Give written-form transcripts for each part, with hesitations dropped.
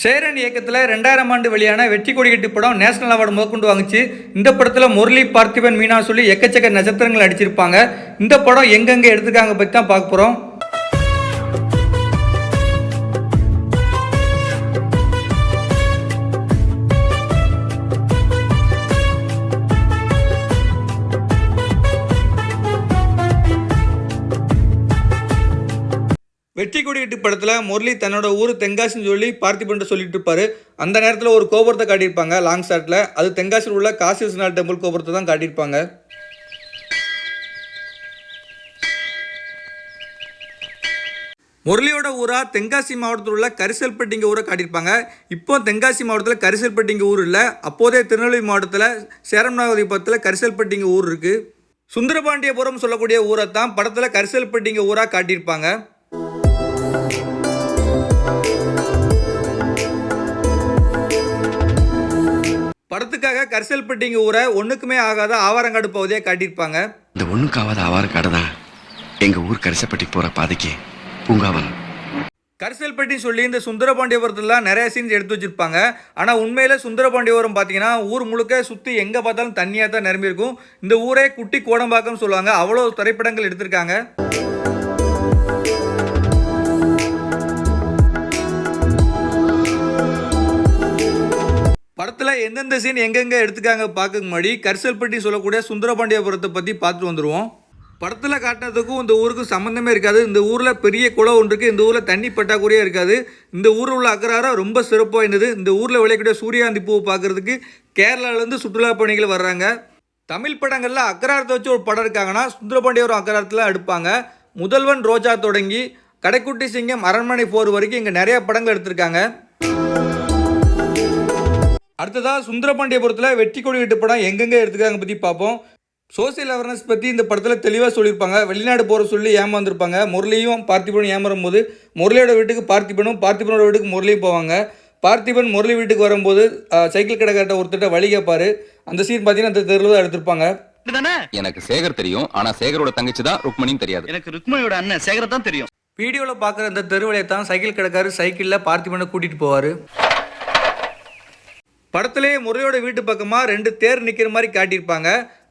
சேரன் இயக்கத்தில் 2000 ஆண்டு வெளியான வெற்றி கொடி கட்டி படம் நேஷனல் அவார்டு முதற்கொண்டு வாங்குச்சு. இந்த படத்தில் முரளி, பார்த்திபன், மீனா சொல்லி எக்கச்சக்க நட்சத்திரங்கள் அடிச்சிருப்பாங்க. இந்த படம் எங்கெங்கே எடுத்துக்காங்க பற்றி தான் பார்க்க போகிறோம். வெற்றி கொடி கட்டி படத்தில் முரளி தன்னோட ஊர் தென்காசின்னு சொல்லி பார்த்திபன் சொல்லிட்டு இருப்பாரு. அந்த நேரத்தில் ஒரு கோபுரத்தை காட்டியிருப்பாங்க லாங் ஷாட்டில். அது தென்காசியில் உள்ள காசி விஸ்வநாத் டெம்பிள் கோபுரத்தை தான் காட்டியிருப்பாங்க. முரளியோட ஊரா தென்காசி மாவட்டத்தில் உள்ள கரிசல்பட்டிங்க ஊரை காட்டியிருப்பாங்க. இப்போ தென்காசி மாவட்டத்தில் கரிசல்பட்டிங்க ஊர் இல்லை. அப்போதே திருநெல்வேலி மாவட்டத்தில் சேரமநாதபுரத்தில் கரிசல்பட்டிங்க ஊர் இருக்குது. சுந்தரபாண்டியபுரம் சொல்லக்கூடிய ஊரை தான் படத்தில் கரிசல்பட்டிங்க ஊராக காட்டியிருப்பாங்க. படத்துக்காக கரிசல்பட்டிங்க ஊரை ஒண்ணுக்குமே ஆகாத ஆவாரங்காடு பகுதியை காட்டியிருப்பாங்க. இந்த ஒண்ணுக்கு ஆகாத ஆவாரங்காடு தான் எங்க ஊர் கரிசல்பட்டி போற பாதைக்கு பூங்காவனம். கரிசல்பட்டி சொல்லி இந்த சுந்தரபாண்டியபுரத்துலாம் நிறைய சீன்ஸ் எடுத்து வச்சிருப்பாங்க. ஆனால் உண்மையில சுந்தரபாண்டியபுரம் பார்த்தீங்கன்னா ஊர் முழுக்க சுற்றி எங்கே பார்த்தாலும் தண்ணியாக தான் நிரம்பி இருக்கும். இந்த ஊரே குட்டி கோடம்பாக்கம் சொல்லுவாங்க. அவ்வளோ திரைப்படங்கள் எடுத்திருக்காங்க. படத்தில் எந்தெந்த சீன் எங்கெங்கே எடுத்துக்காங்க பார்க்க முன்னாடி கரிசல்பட்டி சொல்லக்கூடிய சுந்தரபாண்டியபுரத்தை பற்றி பார்த்துட்டு வந்துடுவோம். படத்தில் காட்டினதுக்கும் இந்த ஊருக்கும் சம்மந்தமே இருக்காது. இந்த ஊரில் பெரிய குளம் ஒன்று இருக்குது. இந்த ஊரில் தண்ணி பட்டாக்குறையே இருக்காது. இந்த ஊரில் உள்ள அக்கராரம் ரொம்ப சிறப்பாக இருந்தது. இந்த ஊரில் விளையக்கூடிய சூரியகாந்தி பூவை பார்க்குறதுக்கு கேரளாவிலேருந்து சுற்றுலா பயணிகள் வர்றாங்க. தமிழ் படங்களில் அக்கராரத்தை வச்சு ஒரு படம் இருக்காங்கன்னா சுந்தரபாண்டியபுரம் அக்கராரத்தில் எடுப்பாங்க. முதல்வன் ரோஜா தொடங்கி கடைக்குட்டி சிங்கம், அரண்மனை 4 வரைக்கும் இங்கே நிறைய படங்கள் எடுத்திருக்காங்க. அடுத்ததாக சுந்தரபாண்டியபுரத்தில் வெற்றி கொடி கட்டு படம் எங்கெங்கே எடுத்துக்காங்க பற்றி பார்ப்போம். சோசியல் அவேர்னஸ் பற்றி இந்த படத்தில் தெளிவாக சொல்லியிருப்பாங்க. வெளிநாடு போகிற சொல்லி ஏமாந்துருப்பாங்க. முரளியும் பார்த்திபனும் ஏமாறும் போது முரளியோட வீட்டுக்கு பார்த்திபனும், பார்த்திபனோட வீட்டுக்கு முரளியும் போவாங்க. பார்த்திபன் முரளி வீட்டுக்கு வரும்போது சைக்கிள் கடைக்காட்ட ஒருத்தட்ட வழி கேட்பாரு. அந்த சீன் பார்த்தீங்கன்னா அந்த தெருவில் தான் எடுத்திருப்பாங்க. எனக்கு சேகர் தெரியும், ஆனால் சேகரோட தங்கச்சி தான் ருக்மணியும் தெரியாது. எனக்கு ருக்மணியோட அண்ணன் சேகர் தான் தெரியும். வீடியோவில் பார்க்குற அந்த தெருவிலே தான் சைக்கிள் கடைக்காரு சைக்கிளில் பார்த்திபனை கூட்டிகிட்டு போவார். படத்திலே முரளியோட வீட்டு பக்கமாக 2 தேர் நிற்கிற மாதிரி காட்டியிருப்பாங்க.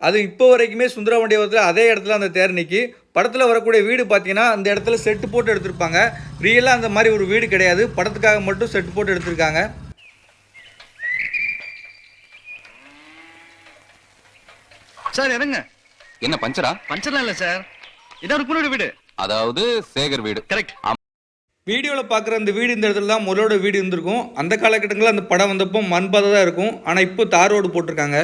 அது இப்போ வரைக்குமே சுந்தரபாண்டியபுரத்தில் அதே இடத்துல அந்த தேர் நிற்கி. படத்தில் வரக்கூடிய வீடு பார்த்தீங்கன்னா அந்த இடத்துல செட்டு போட்டு எடுத்திருப்பாங்க. ரியலாக அந்த மாதிரி ஒரு வீடு கிடையாது. படத்துக்காக மட்டும் செட்டு போட்டு எடுத்திருக்காங்க. சார் இறங்க. என்ன பஞ்சரா? பஞ்சர்லாம் இல்லை சார், இதான் ருக்மணியோட வீடு, அதாவது சேகர் வீடு. கரெக்ட். வீடியோவில் பார்க்குற அந்த வீடு இந்த இடத்துல தான் முரளியோட வீடு இருந்திருக்கும். அந்த காலகட்டங்களில் அந்த படம் வந்தப்போ மண்பாதை தான் இருக்கும். ஆனால் இப்போ தார் ரோடு போட்டிருக்காங்க.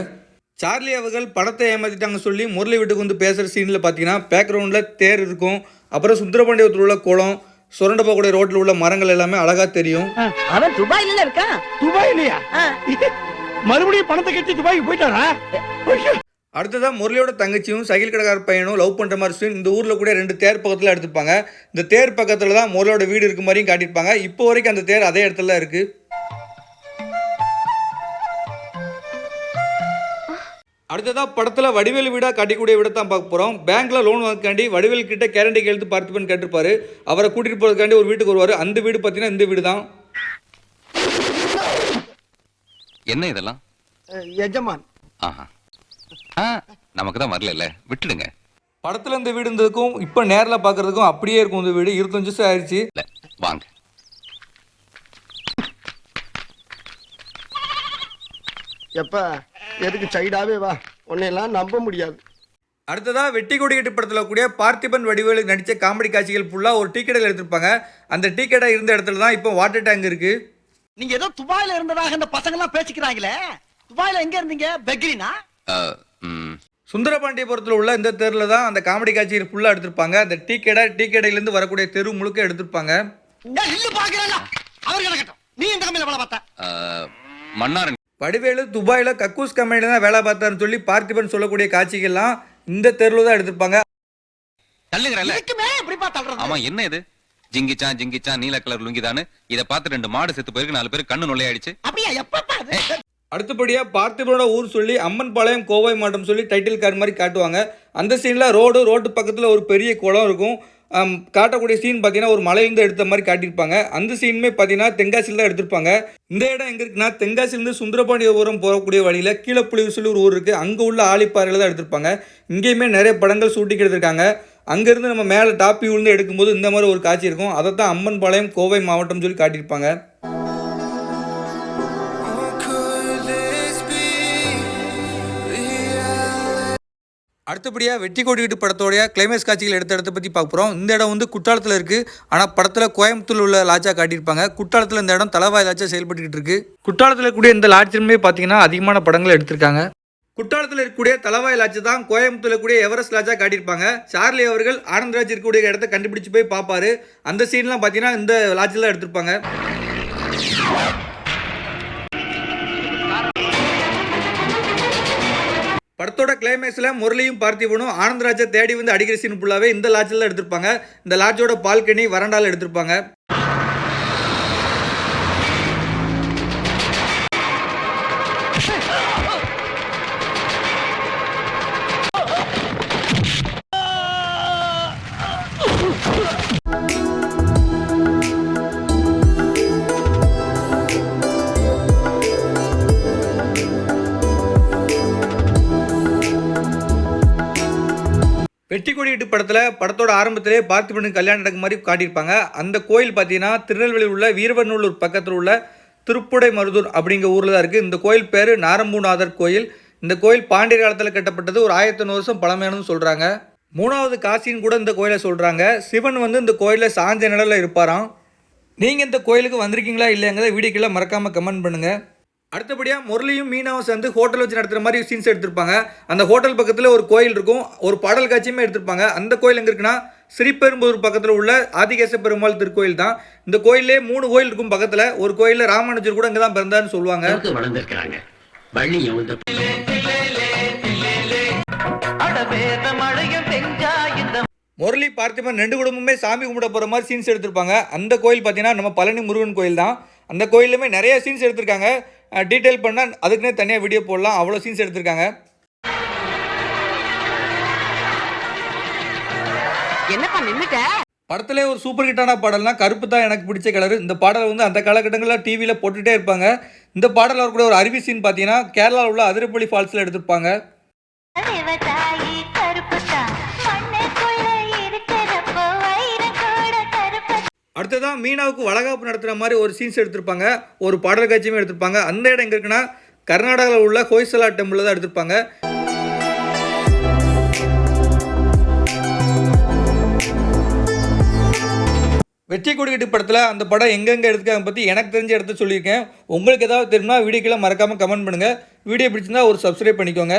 சார்லி அவர்கள் படத்தை ஏமாற்றிட்டாங்க சொல்லி முரளி வீட்டுக்கு வந்து பேசுகிற சீனில் பார்த்தீங்கன்னா பேக்ரவுண்டில் தேர் இருக்கும். அப்புறம் சுந்தரபாண்டியபுரத்தில் உள்ள குளம், சுரண்ட போகக்கூடிய ரோட்டில் உள்ள மரங்கள் எல்லாமே அழகாக தெரியும். அவன் துபாயில இருக்கான். துபாயிலையா? மறுபடியும் பணத்தை கட்டி துபாய்க்கு போயிட்டாரா? அடுத்ததான் முரளியோட தங்கச்சியும் சைக்கிள் கடைக்கார பையனும் லவ் பண்ணுற மாதிரி சீன் இந்த ஊரில் கூட 2 தேர் பக்கத்தில் எடுத்துப்பாங்க. இந்த தேர் பக்கத்தில் தான் முரளியோட வீடு இருக்க மாதிரியும் காட்டியிருப்பாங்க. இப்போ வரைக்கும் அந்த தேர் அதே இடத்துல தான் இருக்குது. அடுத்ததாக படத்தில் வடிவேல் வீடாக காட்டிக்கூடிய வீடை தான் பார்க்க போகிறோம். பேங்க்கில் லோன் வாங்காண்டி வடிவேல் கிட்ட கேரண்டி கேள்வி பார்த்திபன் கேட்டிருப்பாரு. அவரை கூட்டிகிட்டு போகிறதுக்காண்டி ஒரு வீட்டுக்கு வருவார். அந்த வீடு பார்த்தீங்கன்னா இந்த வீடு தான். என்ன இதெல்லாம்? எஜமான். ஆஹா, நமக்கு தான் வரல, விட்டுடுங்க. படத்தில் இந்த வீடு இருந்ததுக்கும் இப்போ நேரில் பார்க்கறதுக்கும் அப்படியே இருக்கும். இந்த வீடு 25 வருஷம் ஆயிடுச்சு. வாங்க. எப்ப எதுக்கு சைடாவே வா, உன்னையெல்லாம் நம்ப முடியாது. அடுத்ததாக வெட்டி கொடி கட்டு படத்தில் கூடிய பார்த்திபன் வடிவேலு நடித்த காமெடி காட்சிகள் ஃபுல்லாக ஒரு டீ கடையில் எடுத்திருப்பாங்க. அந்த டீ கடை இருந்த இடத்துல தான் இப்போ வாட்டர் டேங்க் இருக்குது. நீங்க ஏதோ துபாயில இருந்ததாக இந்த பசங்க எல்லாம் பேசிக்கிறாங்களே. துபாயில எங்க இருந்தீங்க? பெக்ரினா? சுந்தரபாண்டியபுரத்தில் உள்ள இந்த தெருவில் தான் அந்த காமெடி காட்சிகள் ஃபுல்லாக எடுத்திருப்பாங்க. அந்த டீ கடையிலேருந்து வரக்கூடிய தெரு முழுக்க எடுத்திருப்பாங்க. மன்னாரன் வடிவேலு துபாயில் கக்கூஸ் கம்பெனியில் தான் வேலை பார்த்தாருன்னு சொல்லி பார்த்திபன் சொல்லக்கூடிய காட்சிகள்லாம் இந்த தெருவில் தான் எடுத்திருப்பாங்க. ஆமா, என்ன இது? ஜிங்கிச்சான் ஜிங்கிச்சான் நீல கலர் லுங்கிதானு இதை பார்த்து 2 மாடு செத்து போயிருக்கு, 4 பேர் கண்ணு நொல்லையாயிடுச்சு. அடுத்தபடியாக பார்த்திபனோட ஊர் சொல்லி அம்மன் பாளையம் கோவை மாவட்டம் சொல்லி டைட்டில் கார்டு மாதிரி காட்டுவாங்க. அந்த சீனில் ரோட்டு பக்கத்தில் ஒரு பெரிய குளம் இருக்கும். காட்டக்கூடிய சீன் பார்த்தீங்கன்னா ஒரு மலையிலேருந்து எடுத்த மாதிரி காட்டியிருப்பாங்க. அந்த சீனுமே பார்த்தீங்கன்னா தென்காசியில் தான் எடுத்திருப்பாங்க. இந்த இடம் எங்கே இருக்குன்னா தென்காசிலேருந்து சுந்தரபாண்டியபுரம் போகக்கூடிய வழியில் கீழப்புலியூர் சொல்லி ஒரு ஊர் இருக்குது. அங்கே உள்ள ஆழிப்பாறையில் தான் எடுத்திருப்பாங்க. இங்கேயுமே நிறைய படங்கள் ஷூட்டிங் எடுத்திருக்காங்க. அங்கேருந்து நம்ம மேலே டாப் வியூலேருந்து எடுக்கும்போது இந்த மாதிரி ஒரு காட்சி இருக்கும். அதை தான் அம்மன்பாளையம் கோவை மாவட்டம் சொல்லி காட்டியிருப்பாங்க. அடுத்தபடியாக வெற்றி கொடி வீட்டு படத்தோடைய கிளைமேக்ஸ் காட்சிகள் எடுத்த இடத்த பற்றி பார்க்க போகிறோம். இந்த இடம் வந்து குற்றாலத்தில் இருக்குது. ஆனால் படத்தில் கோயம்புத்தூர் உள்ள லாட்ஜா காட்டியிருப்பாங்க. குற்றாலத்தில் இந்த இடம் தலவாய் லாட்ஜா செயல்பட்டுக்கிட்டு இருக்குது. குற்றாலத்தில் இருக்கக்கூடிய இந்த லாட்ஜிலுமே பார்த்தீங்கன்னா அதிகமான படங்கள் எடுத்திருக்காங்க. குற்றாலத்தில் இருக்கக்கூடிய தலவாய் லாட்ஜ் தான் கோயம்புத்தூரில் இருக்கக்கூடிய எவரெஸ்ட் லாட்ஜா காட்டியிருப்பாங்க. சார்லி அவர்கள் ஆனந்த்ராஜ் இருக்கக்கூடிய இடத்த கண்டுபிடிச்சு போய் பார்ப்பாரு. அந்த சீன்லாம் பார்த்தீங்கன்னா இந்த லாட்ஜில் தான் எடுத்திருப்பாங்க. படத்தோட கிளைமேக்ஸில் முரளியும் பார்த்திபனும் ஆனந்த்ராஜை தேடி வந்து அடிக்கிற சீன் ஃபுல்லாகவே இந்த லாட்ஜில் தான் எடுத்திருப்பாங்க. இந்த லாட்ஜோட பால்கனி வராண்டாவில் எடுத்திருப்பாங்க. வெற்றி கொடி வீட்டு படத்தோட ஆரம்பத்திலே பார்த்திபனுக்கு கல்யாணம் நடக்கும் மாதிரி காட்டியிருப்பாங்க. அந்த கோயில் பார்த்தீங்கன்னா திருநெல்வேலியில் உள்ள வீரவநல்லூர் பக்கத்தில் உள்ள திருப்புடை மருதூர் அப்படிங்கிற ஊரில் தான் இருக்குது. இந்த கோயில் பேர் நாரம்பூநாதர் கோயில். இந்த கோயில் பாண்டிய காலத்தில் கட்டப்பட்டது. ஒரு 1100 வருஷம் பழமையானு சொல்கிறாங்க. 3வது காசின்னு கூட இந்த கோயிலை சொல்கிறாங்க. சிவன் வந்து இந்த கோயிலில் சாஞ்ச நிழலில் இருப்பாராம். நீங்கள் இந்த கோயிலுக்கு வந்திருக்கீங்களா இல்லைங்கிறத வீடியோக்குள்ள மறக்காமல் கமெண்ட் பண்ணுங்கள். அடுத்தபடியாக முரளியும் மீனாவும் சேர்ந்து ஹோட்டல் வச்சு நடத்துகிற மாதிரி சீன்ஸ் எடுத்திருப்பாங்க. அந்த ஹோட்டல் பக்கத்தில் ஒரு கோயில் இருக்கும். ஒரு பாடல் காட்சியுமே எடுத்திருப்பாங்க. அந்த கோயில் எங்கே இருக்குன்னா ஸ்ரீபெரும்புதூர் பக்கத்தில் உள்ள ஆதிகேச பெருமாள் திருக்கோயில் தான். இந்த கோயிலே 3 கோயில் இருக்கும் பக்கத்தில். ஒரு கோயிலில் ராமானுஜர் கூட இங்கே தான் பிறந்தாருன்னு சொல்லுவாங்க. முரளி பார்த்திபன் 2 குடும்பமே சாமி கும்பிட போகிற மாதிரி சீன்ஸ் எடுத்திருப்பாங்க. அந்த கோயில் பார்த்தீங்கன்னா நம்ம பழனி முருகன் கோயில் தான். அந்த கோயிலுமே நிறைய சீன்ஸ் எடுத்திருக்காங்க. டீட்டெயில் பண்ணால் அதுக்குன்னே தனியாக வீடியோ போடலாம். அவ்வளோ சீன்ஸ் எடுத்திருக்காங்க. படத்திலே ஒரு சூப்பர் ஹிட்டான பாடல்னா கருப்பு தான் எனக்கு பிடிச்ச கலர். இந்த பாடல் வந்து அந்த காலகட்டங்களில் டிவியில் போட்டுகிட்டே இருப்பாங்க. இந்த பாடல் வரக்கூடிய ஒரு அருவி சீன் பார்த்தீங்கன்னா கேரளாவில் உள்ள அதிரப்பள்ளி ஃபால்ஸில் எடுத்திருப்பாங்க. அடுத்ததான் மீனாவுக்கு வளகாப்பு நடத்துகிற மாதிரி ஒரு சீன்ஸ் எடுத்திருப்பாங்க. ஒரு பாடல் காட்சியுமே எடுத்திருப்பாங்க. அந்த இடம் எங்கே இருக்குன்னா கர்நாடகாவில் உள்ள ஹொய்சலா டெம்பிளில் தான் எடுத்திருப்பாங்க. வெற்றி கொடி வீட்டு படத்தில் அந்த படம் எங்கெங்கே எடுத்துக்காங்க பற்றி எனக்கு தெரிஞ்ச இடத்த சொல்லியிருக்கேன். உங்களுக்கு ஏதாவது தெரியுமா வீடியோக்கெல்லாம் மறக்காமல் கமெண்ட் பண்ணுங்கள். வீடியோ பிடிச்சிருந்தா ஒரு சப்ஸ்கிரைப் பண்ணிக்கோங்க.